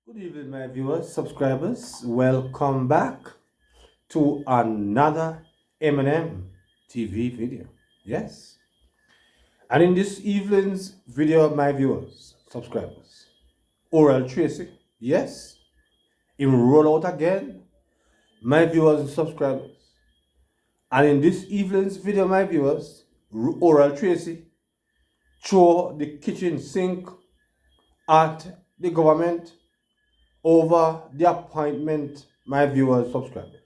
Good evening, my viewers, subscribers. Welcome back to another M&M TV video. Yes. And in this evening's video, my viewers, subscribers, Oral Tracy, yes, him roll out again, my viewers and subscribers. And in this evening's video, my viewers, Oral Tracy throw the kitchen sink at the government over the appointment, my viewers, subscribers,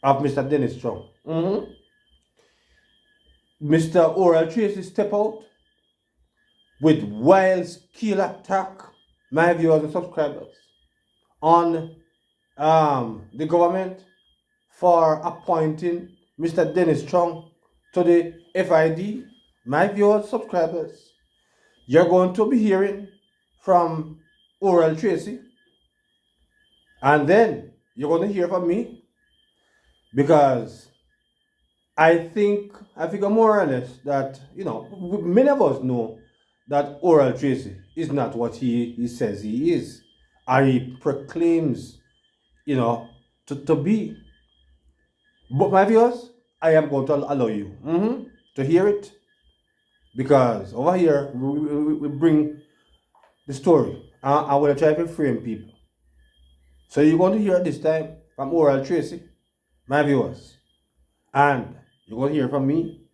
of Mr. Dennis Strong. Mr. Oral Tracy step out with wild skill attack, my viewers and subscribers, on the government for appointing Mr. Dennis Strong to the FID. My viewers, subscribers, you're going to be hearing from Oral Tracy, and then you're going to hear from me, because I figure more or less that, many of us know that Oral Tracy is not what he says he is, or he proclaims, to be. But my viewers, I am going to allow you to hear it, because over here we bring the story. I want to try to frame people. So you're going to hear this time from Oral Tracy, my viewers, and you're going to hear from me.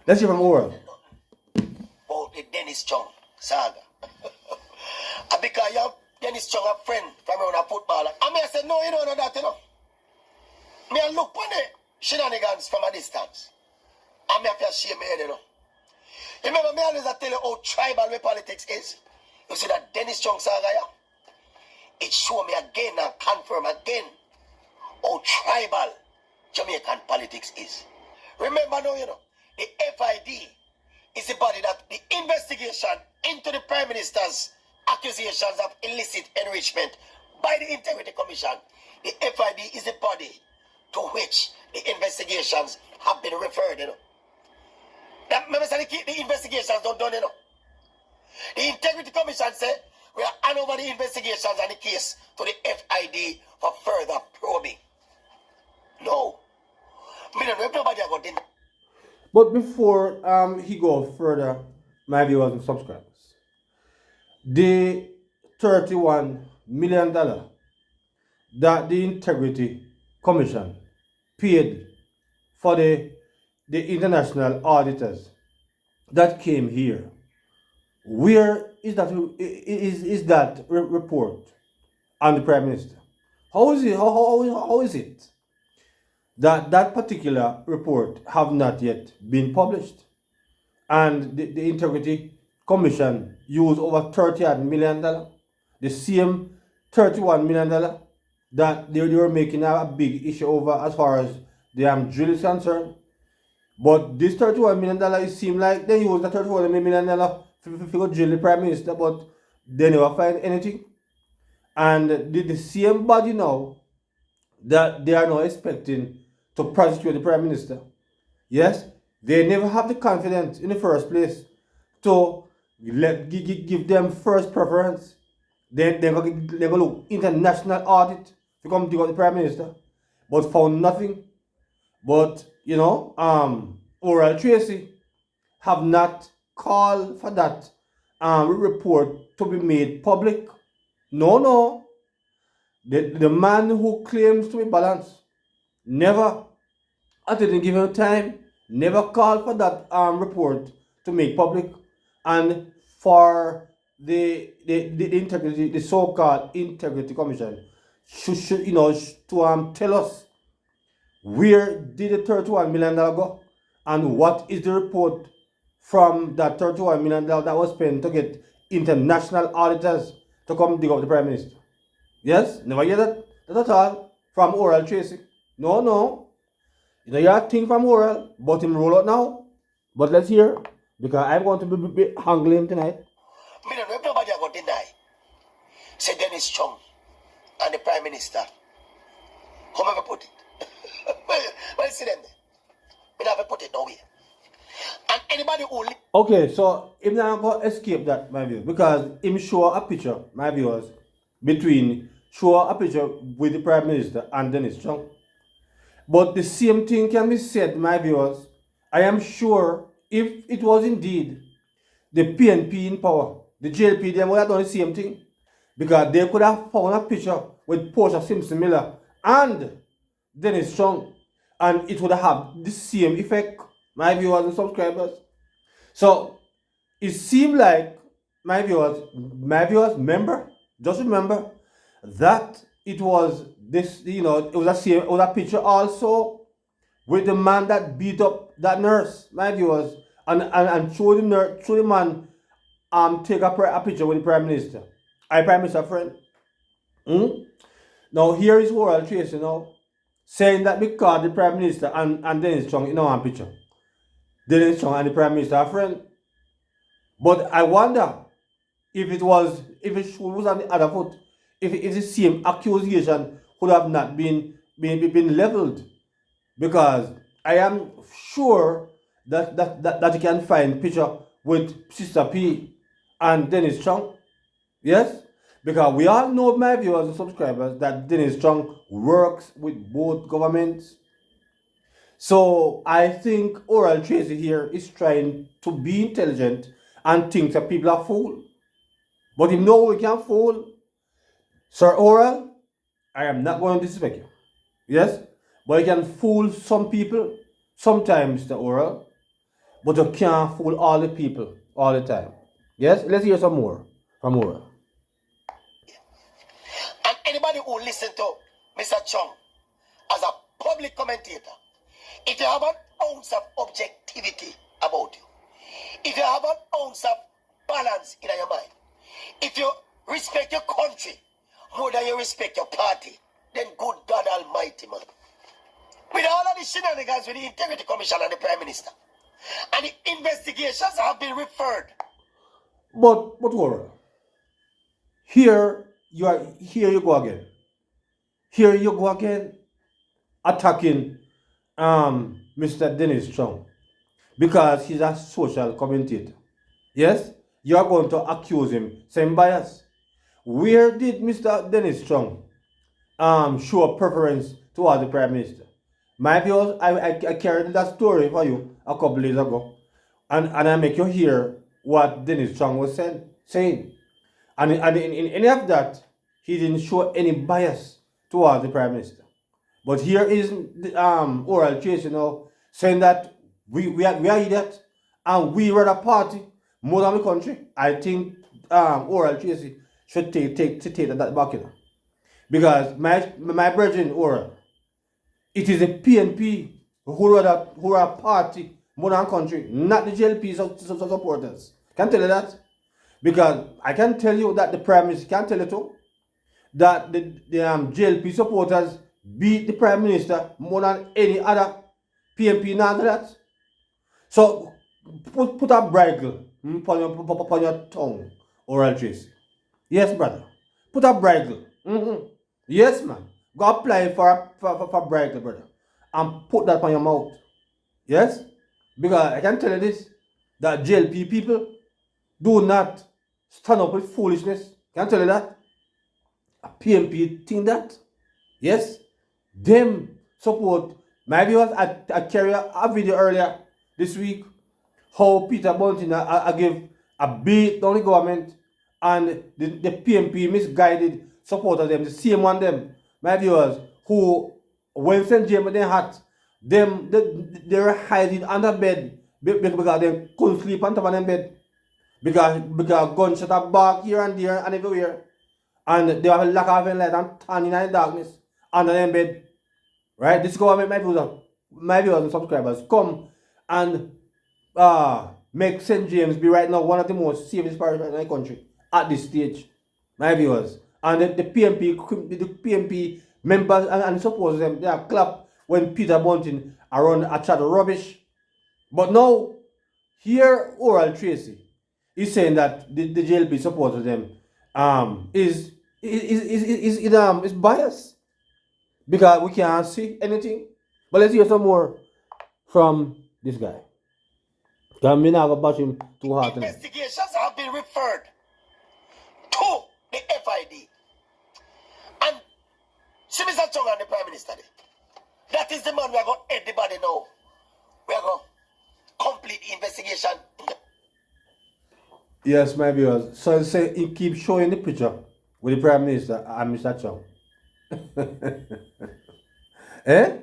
Let's hear from Oral. About the Dennis Strong saga. Because you have Dennis Strong, a friend from around a footballer. And I said, no, you don't know that, Me I look on the shenanigans from a distance. And me have to shame my head, You remember me always tell you how tribal my politics is? You see that Dennis Strong saga, it show me again and confirm again how tribal Jamaican politics is. Remember now, the FID is the body that the investigation into the Prime Minister's accusations of illicit enrichment by the Integrity Commission. The FID is the body to which the investigations have been referred, That remember the investigations don't done, The Integrity Commission said we are hand over the investigations and the case to the FID for further probing. No. Me don't know if nobody got in. But before he goes further, my viewers and subscribers, the $31 million that the Integrity Commission paid for the international auditors that came here, where is that report on the Prime Minister? How is it that particular report have not yet been published, and the Integrity Commission used over $30 million, the same $31 million that they were making a big issue over as far as the drill is concerned? But this $31 million, it seemed like they used the $31 million to drill the Prime Minister, but they never find anything. And the same body now that they are now expecting to prosecute the Prime Minister, yes, they never have the confidence in the first place to give them first preference. They're going to look international audit to come to the Prime Minister, but found nothing. But Oral Tracy have not called for that report to be made public. No. The man who claims to be balanced never, I didn't give him time, never called for that report to make public, and for the integrity, the so-called Integrity Commission should to tell us where did the $31 million go, and what is the report from that $31 million that was spent to get international auditors to come dig up the Prime Minister. Yes, never hear that at all from Oral Tracy. No. You hear a thing from Oral, but him roll out now. But let's hear, because I'm going to be hungry him tonight. Me don't know if nobody got deny. Say Dennis Strong and the Prime Minister. Whoever put it. Well, see them there. Me never put it nowhere. And anybody who Okay, so him not go escape that, my view, because him show a picture, my viewers, between show a picture with the Prime Minister and Dennis Chung. But the same thing can be said, my viewers. I am sure if it was indeed the PNP in power, the JLP, they would have done the same thing. Because they could have found a picture with Portia Simpson Miller and Dennis Strong, and it would have the same effect, my viewers and subscribers. So it seemed like my viewers, remember, just remember that it was this, it was a picture also with the man that beat up that nurse, my viewers, and show the man take a picture with the Prime Minister. I Prime Minister friend. Now here is Oral Tracy now saying that because the Prime Minister and Dennis Strong in one picture. Dennis Strong and the Prime Minister are friend. But I wonder if it was on the other foot, if the same accusation could have not been leveled. Because I am sure that you can find picture with Sister P and Dennis Strong. Yes? Because we all know, my viewers and subscribers, that Dennis Strong works with both governments. So I think Oral Tracy here is trying to be intelligent and think that people are fool. But if no we can fool, Sir Oral, I am not going to disrespect you. Yes? But you can fool some people sometimes, Mr. Oral. But you can't fool all the people all the time. Yes? Let's hear some more from Oral. and anybody who listen to Mr. Chung as a public commentator, if you have an ounce of objectivity about you, if you have an ounce of balance in your mind, if you respect your country more than you respect your party, then good God Almighty, man. With all of the shenanigans with the Integrity Commission and the Prime Minister, and the investigations have been referred. But Oral, here you go again. Here you go again attacking Mr. Dennis Strong because he's a social commentator. Yes? You are going to accuse him saying bias. Where did Mr. Dennis Strong show a preference towards the Prime Minister? My viewers, I carried that story for you a couple days ago. And I make you hear what Dennis Strong was saying. And in any of that, he didn't show any bias towards the Prime Minister. But here is the, Oral Tracy saying that we are idiots and we run a party more than the country. I think Oral Tracy should take that back, because my brethren Oral, it is the PNP who are a party more than country, not the JLP supporters. Can I tell you that? Because I can tell you that the Prime Minister can tell you too, that the JLP supporters beat the Prime Minister more than any other PNP now that. So put a bridle upon your tongue, Oral Tracy. Yes, brother. Put a bridle. Yes, man. Go apply for bridle, brother. And put that on your mouth. Yes? Because I can tell you this, that JLP people do not stand up with foolishness. Can I tell you that? A PNP think that. Yes? Them support. My viewers, I carried a video earlier this week how Peter Bunting I gave a beat down the government and the PNP misguided supporters them, the same one them, my viewers, who when St. James they had them they were hiding under bed because they couldn't sleep on top of them bed. Because gunshot are back here and there and everywhere. And they have a lack of light and turning in the darkness under them bed. Right? This government, my viewers and subscribers, come and make St. James be right now one of the most safest parishes in the country at this stage. My viewers. And the PNP members and supporters them, they are clap when Peter Bunting around a chat of rubbish. But now, here Oral Tracy is saying that the JLP supporters them is biased because we can't see anything. But let's hear some more from this guy. Can me not go bash him too hard tonight. Investigations have been referred to the FID. And see Mr. Chung and the Prime Minister there. That is the man we are going to everybody know. We are going to complete the investigation. Yes, my viewers. So say he keep showing the picture with the Prime Minister and Mr. Chung. Eh?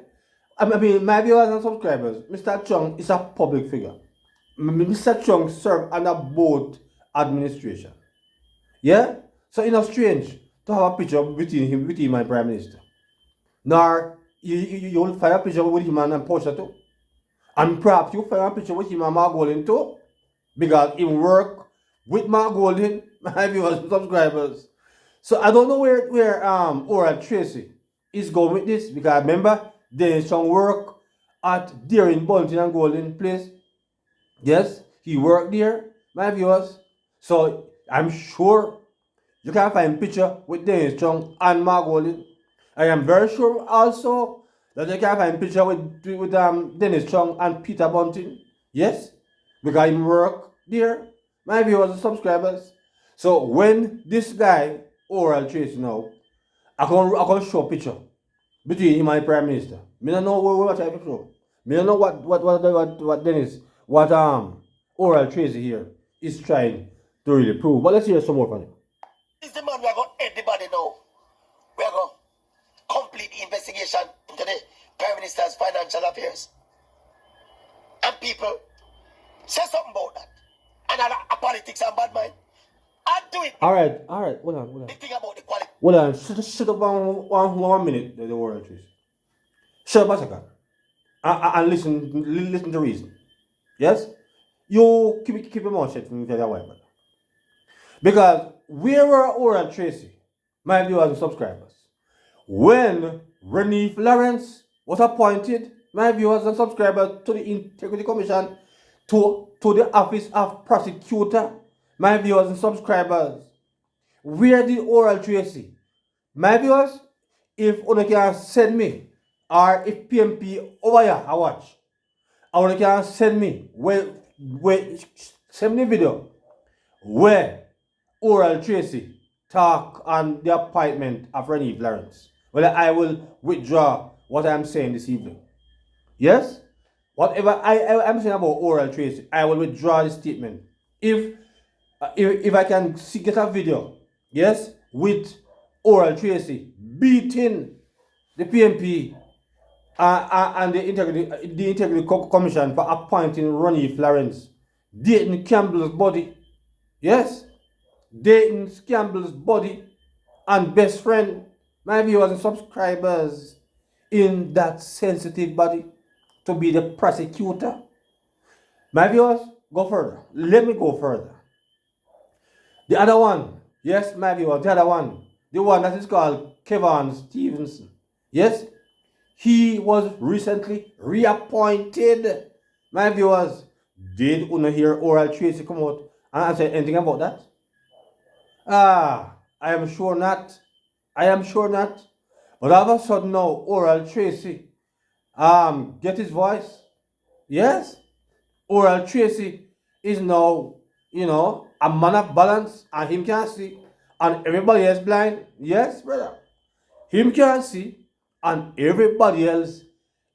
I mean, my viewers and subscribers, Mr. Chung is a public figure. Mr. Chung served under both administration. Yeah? So it's not strange to have a picture between him and Prime Minister. Nor you will find a picture with him and Porsche too. And perhaps you find a picture with him and Mark Golden too. Because he work with Mark Golden, my viewers and subscribers. So I don't know where Oral Tracy is going with this. Because remember, Dennis Chung work at Deering, Bunting and Golden place. Yes, he worked there, my viewers. So I'm sure you can find picture with Dennis Chung and Mark Golden. I am very sure also that you can find picture with Dennis Chung and Peter Bunting. Yes, because he work there, my viewers and subscribers. So when this guy, Oral Tracy now, I can show picture between him and the Prime Minister. Me don't know what type of show. Me don't know what Dennis, what Oral Tracy here is trying to really prove. But let's hear some more from him. This is the man we are going to everybody know. We are going to complete the investigation into the Prime Minister's financial affairs. And people say something about that. And a politics and bad mind. I do it. All right. Hold on. The thing about the quality. Hold on. Shut up one minute, the Oral Tracy. Shut up a second. And listen to reason. Yes? You keep your mouth shut from your wife. Because where were Oral Tracy, my viewers and subscribers, when Renee Lawrence was appointed, my viewers and subscribers, to the Integrity Commission, to the Office of Prosecutor, my viewers and subscribers? Where did Oral Tracy? My viewers, if you can send me, or if PMP over here, I watch, or you can send me, send me video, where Oral Tracy talk on the appointment of Renee Lawrence. Well, I will withdraw what I'm saying this evening. Yes? Whatever I'm saying about Oral Tracy, I will withdraw the statement. If I can get a video, yes, with Oral Tracy beating the PMP and the Integrity Commission for appointing Renee Lawrence, Dayton Campbell's body, yes, Dayton Campbell's body and best friend, my viewers and subscribers, in that sensitive body to be the prosecutor. My viewers, go further. Let me go further. The other one, yes, my viewers, the other one, the one that is called Kevin Stevenson, yes, he was recently reappointed. My viewers, did you hear Oral Tracy come out and say anything about that? I am sure not. But all of a sudden now, Oral Tracy, get his voice. Yes, Oral Tracy is now, a man of balance, and him can see, and everybody else blind. Yes, brother. Him can see, and everybody else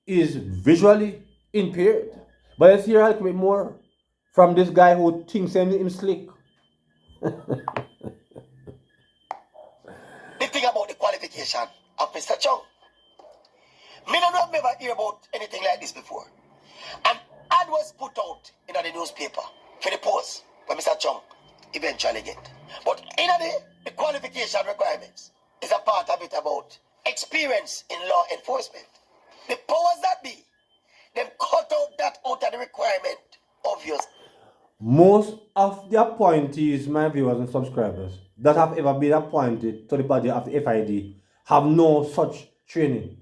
is visually impaired. But let's hear a little bit more from this guy who thinks him slick. The thing about the qualification of Mr. Chung. Me not never hear about anything like this before. And ad was put out in the newspaper for the post where Mr. Chung eventually get. But in the qualification requirements is a part of it about experience in law enforcement. The powers that be, them cut out that out of the requirement, obvious. Most of the appointees, my viewers and subscribers, that have ever been appointed to the body of the FID have no such training.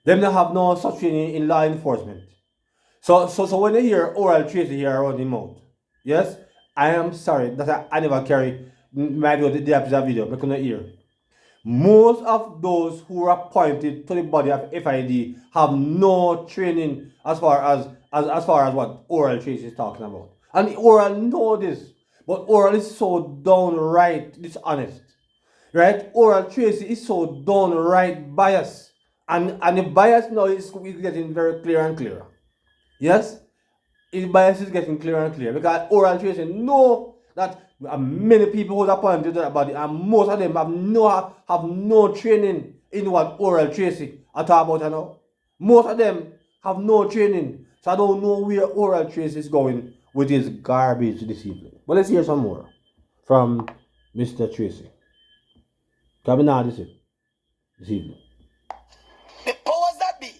Them that have no such training in law enforcement. So when they hear Oral Tracy here around the mouth, yes, I am sorry that I never carry my video, the episode video, I couldn't hear. Most of those who are appointed to the body of FID have no training as far as as far as what Oral Tracy is talking about. And Oral know this, but Oral is so downright dishonest. Right? Oral Tracy is so downright biased. And the bias now is getting very clear and clearer. Yes? His bias is getting clearer and clearer because Oral Tracy know that many people who are appointed about it, and most of them have no training in what Oral Tracy are talking about now. Most of them have no training. So I don't know where Oral Tracy is going with his garbage this evening. But let's hear some more from Mr. Tracy. Coming out this evening. The powers that be,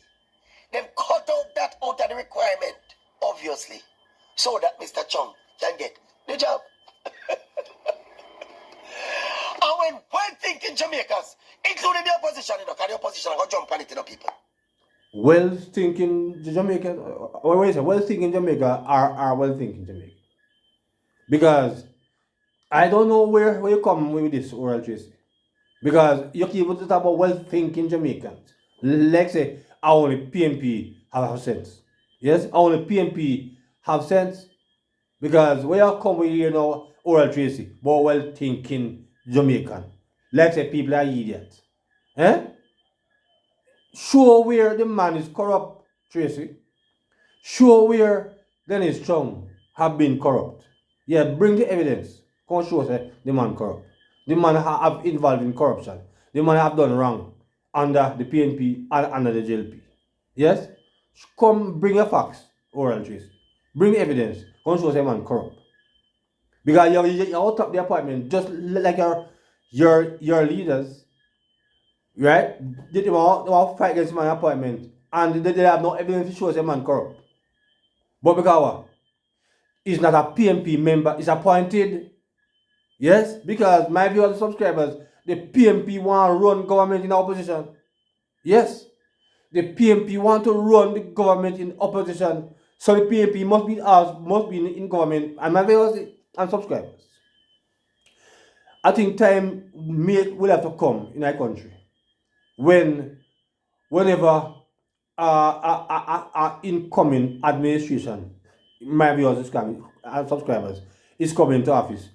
them cut out that out of the requirement, obviously, so that Mr. Chung can get the job. And when well-thinking Jamaicans, including the opposition, because the opposition are going to jump on it, people. Well-thinking Jamaica, what is it? Well-thinking Jamaica are well-thinking Jamaica. Because I don't know where you come with this, Oral Tracy. Because you keep talking about well-thinking Jamaicans. Let's say only PNP have sense. Yes, only PNP have sense. Because where you come with here now, Oral Tracy, but well-thinking Jamaican. Let's say people are idiots. Eh? Show where the man is corrupt, Tracy. Show where Dennis Chung have been corrupt. Yeah, bring the evidence. Come show us the man corrupt. The man have involved in corruption. The man have done wrong under the PNP and under the JLP. Yes? Come bring your facts, Oral Tracy. Bring evidence. Come show us the man corrupt. Because you're out of the appointment just like your leaders, right? They want to fight against my appointment and they have no evidence to show us a man corrupt. But because what? He's not a PNP member, he's appointed. Yes, because my viewers and subscribers, the PNP want to run government in opposition. Yes, the PNP want to run the government in opposition. So the PNP must be in government. And my viewers and subscribers, I think time will have to come in our country whenever incoming administration, my viewers and subscribers, is coming to office,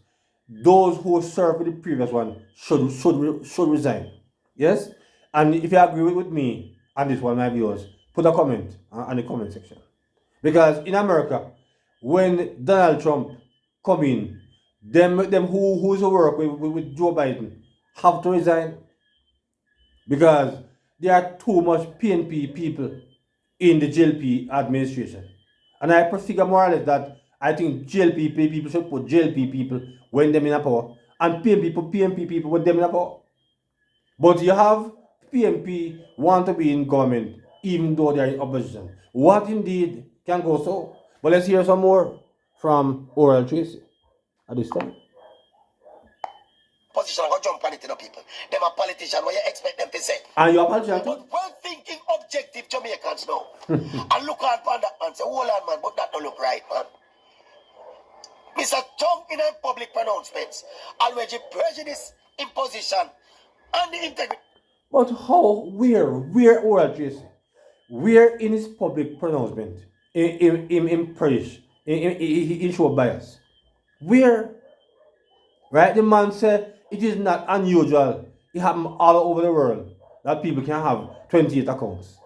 those who served with the previous one should resign. Yes? And if you agree with me on this one, my viewers, put a comment on the comment section. Because in America, when Donald Trump come in, them who's work with Joe Biden have to resign. Because there are too much PNP people in the JLP administration. And I figure more or less that I think JLP people should put JLP people when them in a power and PNP people when them in a power. But you have PNP want to be in government even though they are in opposition. What indeed can go so? But let's hear some more from Oral Tracy at this time. Position go jump on it, people. Them a politician, what you expect them to say? And you're a politician too? But well-thinking, objective Jamaicans now. And look at that man, say, hold on, man, but that don't look right, man. Mr. Chung in a public pronouncements, already prejudice, imposition, and the integrity. But how, where Oral Tracy? Where in his public pronouncement, in prejudice, in show bias? Where? Right? The man said it is not unusual. It happens all over the world that people can have 28 accounts.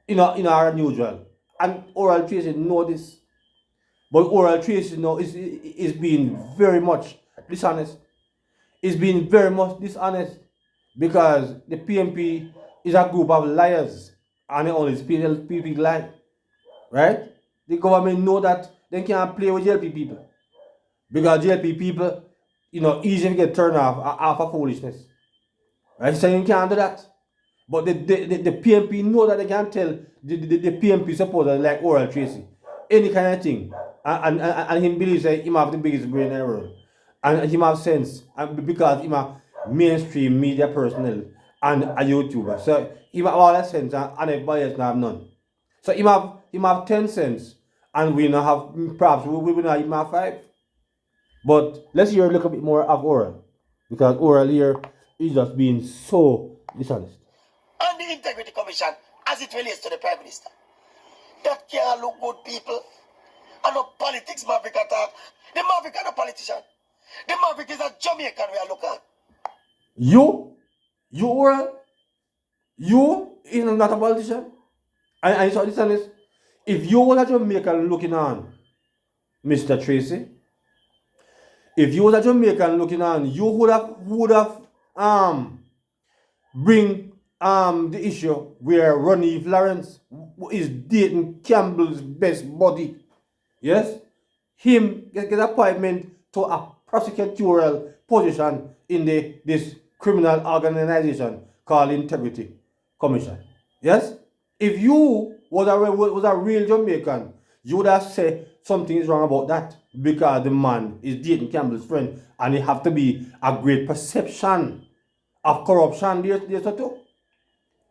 In our unusual. And Oral Tracy know this. But Oral Tracy now is being very much dishonest. Is being very much dishonest because the PNP is a group of liars and they only speak lie. Right? The government know that they can't play with JLP people. Because JLP people, easily get turned off of foolishness. Right? So you can't do that. But the PNP know that they can't tell the PNP supporters like Oral Tracy any kind of thing. And he believes that he have the biggest brain in the world. And he have sense because he's a mainstream media personnel and a YouTuber. So he have all that sense and everybody else have none. So he have 10 cents and we now have perhaps we will not even have 5. But let's hear a little bit more of Oral. Because Oral here is just being so dishonest. And the Integrity Commission as it relates to the Prime Minister. That can't look good, people. And no politics Maverick attack. The Maverick is a politician. The Maverick is a Jamaican we are looking at. You is not a politician. And so listen this. If you were a Jamaican looking on, Mr. Tracy, if you was a Jamaican looking on, you would have bring the issue where Ronnie Lawrence is dating Campbell's best buddy. Yes? Him get appointment to a prosecutorial position in this criminal organization called Integrity Commission. Yes? If you was a real Jamaican, you would have said something is wrong about that because the man is dating Campbell's friend and it have to be a great perception of corruption there's a too.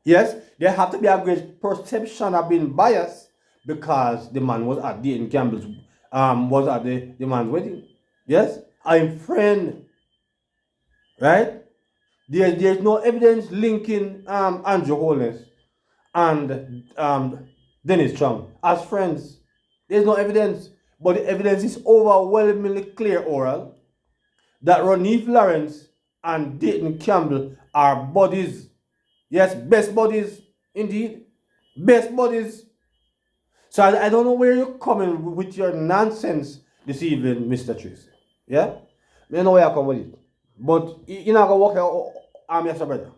Yes, there have to be a great perception of being biased because the man was at dating Campbell's was at the man's wedding. Yes, I'm friend. Right? There's no evidence linking Andrew Holness and Dennis Chung as friends. There's no evidence, but the evidence is overwhelmingly clear, oral, that Ronnie Lawrence and Dayton Campbell are buddies. Yes, best buddies, indeed. Best buddies. So I don't know where you're coming with your nonsense this evening, Mr. Tracy. Yeah? I don't know where you come with it. But you're not going to walk out as a brother.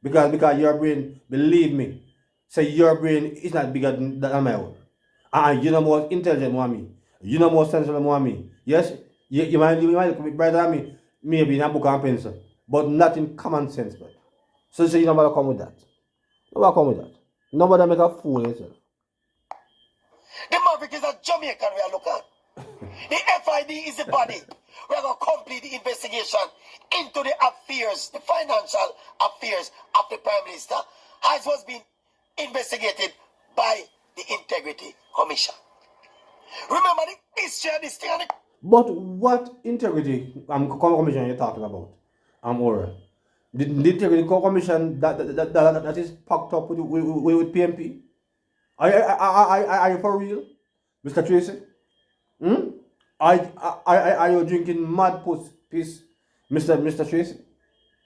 Because your brain, believe me, say your brain is not bigger than my own. And you're not more intelligent than me. You're not more sensible than me. Yes? You might look be brighter than me, maybe in a book and pencil. But not in common sense, brother. So you don't want to come with that. Nobody come with that. Nobody make a fool of yourself. The Maverick is a Jamaican we are looking at. The FID is the body. We are going to complete the investigation into the affairs, the financial affairs of the Prime Minister, as was being investigated by the Integrity Commission. Remember the history of this thing? But what integrity commission you're talking about? Aura. The Integrity Commission that is packed up with PMP? Are you for real, Mr. Tracy? Are you drinking mad piss, Mr. Tracy?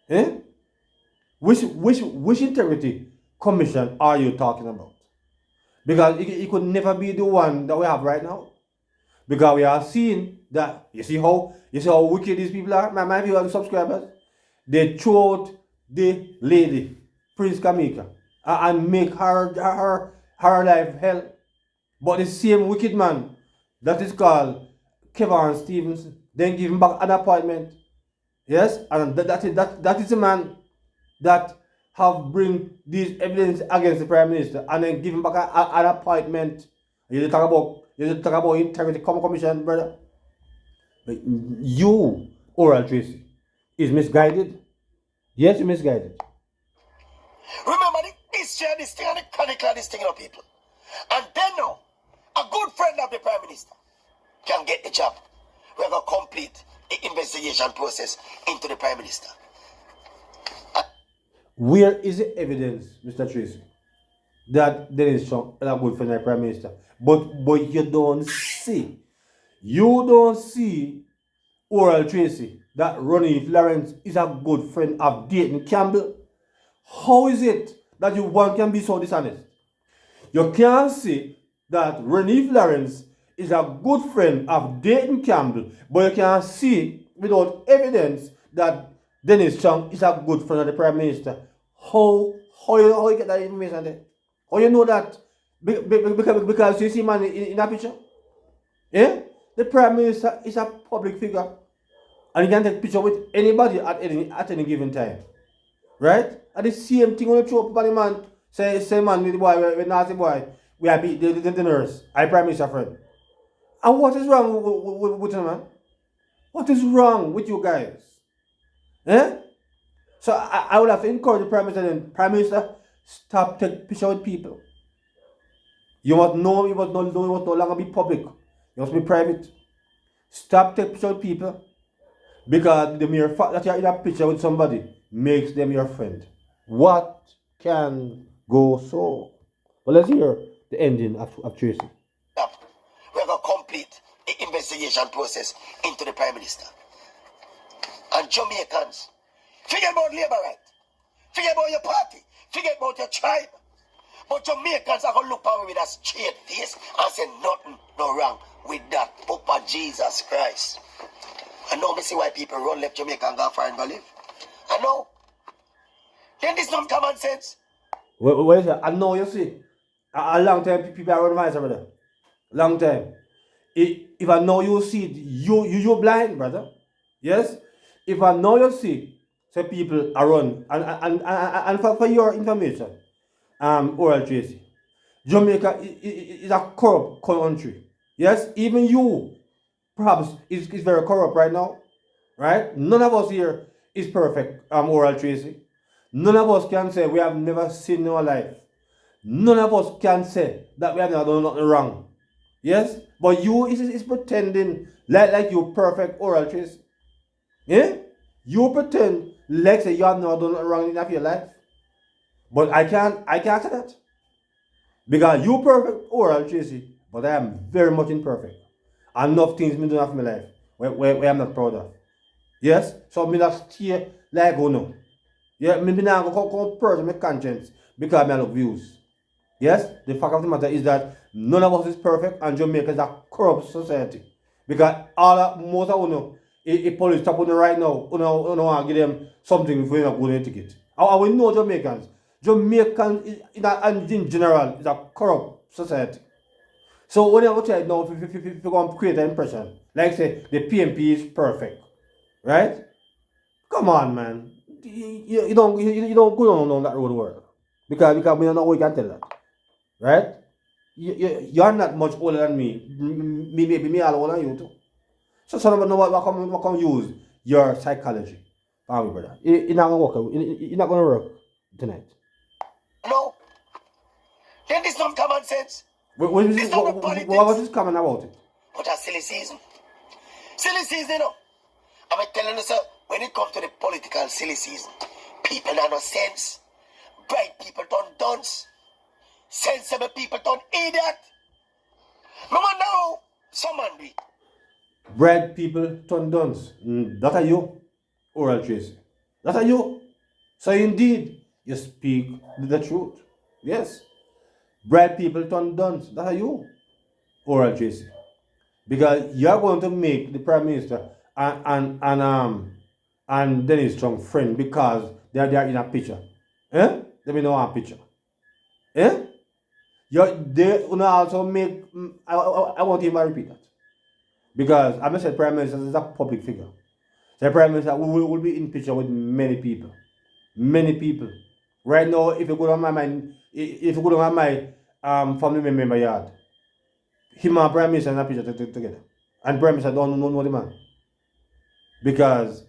Eh? Which integrity commission are you talking about? Because it could never be the one that we have right now. Because we are seeing that you see how wicked these people are, my viewers and subscribers. They throw out the lady, Prince Kamika, and make her life hell. But the same wicked man that is called Kevin Stevens, then give him back an appointment. Yes, and that is the man that have bring this evidence against the Prime Minister and then give him back an appointment. You talk about integrity commission, brother. But you, Oral Tracy, is misguided. Yes, you're misguided. Remember the history of this thing and the chronicle of this thing, people. And then now, a good friend of the Prime Minister can get the job. We're going to complete the investigation process into the Prime Minister. Where is the evidence, Mr. Tracy, that Dennis Trump is a good friend of the Prime Minister? But you don't see. You don't see, Oral Tracy, that Ronnie Lawrence is a good friend of Dayton Campbell. How is it that one can be so dishonest? You can't say that Ronnie Lawrence is a good friend of Dayton Campbell, but you can't see without evidence that Dennis Chung is a good friend of the Prime Minister. How you get that information there? How you know that? Because you see man in a picture? Yeah? The Prime Minister is a public figure. And he can take picture with anybody at any given time. Right? And the same thing when you throw up on the man, say man with the boy, with nasty boy, we are beat the nurse. I Prime Minister friend. And what is wrong with him, man? What is wrong with you guys? Eh? So I would have to encourage the Prime Minister then, Prime Minister, stop taking picture with people. You must know, you must no longer be public. You must be private. Stop taking picture with people. Because the mere fact that you're in a picture with somebody makes them your friend. What can go so? Well, let's hear the the ending of Tracy. We're going to complete the investigation process into the Prime Minister. And Jamaicans, forget about Labour right. Forget about your party. Forget about your tribe. But Jamaicans are going to look at me with a straight face and say nothing no wrong with that. Papa Jesus Christ. I know me see why people run left Jamaica and go far and go live. I know. Then this not common sense. What is it? I know you see. A long time people are running miles over there. Long time. If I know you see it, you're blind, brother. Yes? If I know you see, so people are run. And for your information, Oral Tracy, Jamaica is a corrupt country. Yes? Even you, perhaps, is very corrupt right now. Right? None of us here is perfect, Oral Tracy. None of us can say we have never sinned in our life. None of us can say that we have never done nothing wrong. Yes? But you is pretending like you perfect, Oral Tracy. Yeah? You pretend like say you have never done nothing wrong in your life. But I can't say that. Because you perfect, Oral Tracy, but I am very much imperfect. Enough things me do in my life where I'm not proud of. Yes? So me not stay like oh no. Yeah, me not go purge my conscience because I look views. Yes? The fact of the matter is that none of us is perfect and Jamaica is a corrupt society. Because most of you if police stop on right now, you want to give them something before you not go to the ticket. I will know Jamaicans. Jamaicans in general is a corrupt society. So when you try now, if you go and create an impression, like say the PMP is perfect, right? Come on, man. You don't go down that road world because we don't know we can tell that, right? You're not much older than me. Maybe me all older than you too. So someone know what come use your psychology, family brother. It's not gonna work. It's not gonna work tonight. No. Then this not common sense. What was this comment about it? But a silly season. Silly season, you know. I'm telling you, sir, when it comes to the political silly season, people have no sense. Bright people turn dunce. Sensible people turn idiot. Mama now, someone do it. Bright people turn dunce. That are you, Oral Tracy. That are you. So indeed, you speak the truth. Yes. Bright people turn dunce. That are you, Oral Tracy. Because you are going to make the Prime Minister and Dennis Strong friend because they are in a picture. Eh? They may know a picture. Eh? They also make I want him to repeat that. Because I said Prime Minister is a public figure. The Prime Minister will be in picture with many people. Many people. Right now, if you go on my mind, if you go on my family member yard, him and Prime Minister in a picture together. And Prime Minister don't know the man. Because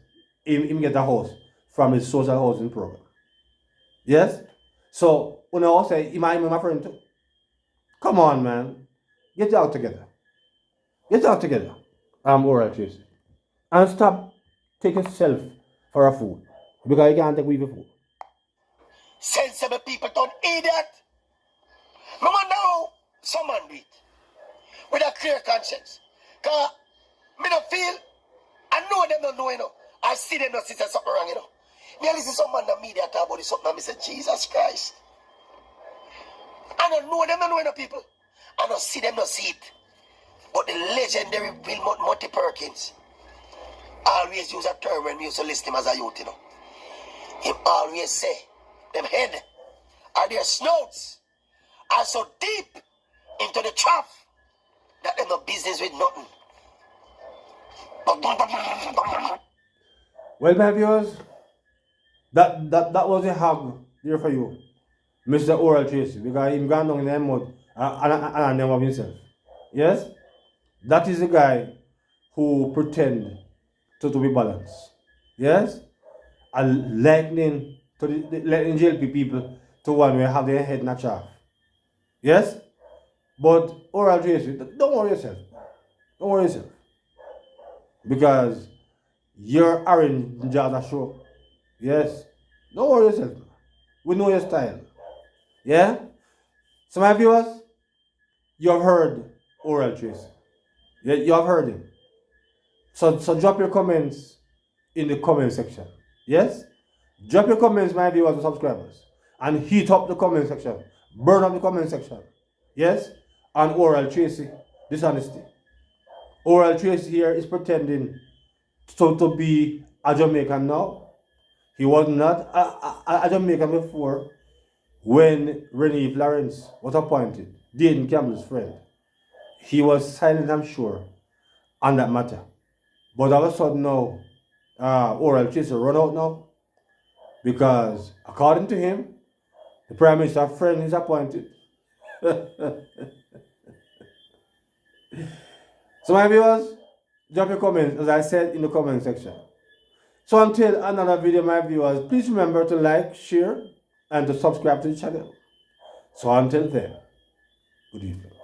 him get a house from his social housing program. Yes? So, when I say, him and my friend too. Come on, man. Get out together. Get out together. Oral Tracy. And stop taking yourself for a fool. Because you can't take with a fool. Sensible people turn idiot. Mama now, someone do it. With a clear conscience. Because me don't feel, I know them don't know, you know. I see them not see something wrong, you know. Me listen to someone in the media talk about this something and me say, Jesus Christ. I don't know them, don't know, you know, people. I don't see them, don't see it. But the legendary Wilmot Mutty Perkins always use a term when we used to listen him as a youth, you know. He always say, them head or their snouts are so deep into the trough that they no business with nothing. Well, my viewers, that was a hug there for you, Mr. Oral Tracy, because him gone down in the mud and name of himself. Yes? That is the guy who pretend to be balanced. Yes? And lightning to the lightning JLP people to one where have their head in a chaff. Yes? But Oral Tracy, don't worry yourself. Don't worry yourself. Because your orange jars are sure. Yes? Don't worry yourself. We know your style. Yeah? So my viewers, You have heard Oral Tracy. You have heard him. So drop your comments in the comment section. Yes? Drop your comments, my viewers and subscribers. And heat up the comment section. Burn up the comment section. Yes? And Oral Tracy, dishonesty. Oral Tracy here is pretending to be a Jamaican now. He was not a Jamaican before when Renee Lawrence was appointed, Dayton Campbell's friend. He was silent, I'm sure, on that matter. But all of a sudden now, Oral Tracy run out now because according to him, the Prime Minister friend is appointed. So my viewers, drop your comments as I said in the comment section. So until another video, my viewers, please remember to like, share, and to subscribe to the channel. So until then, good evening.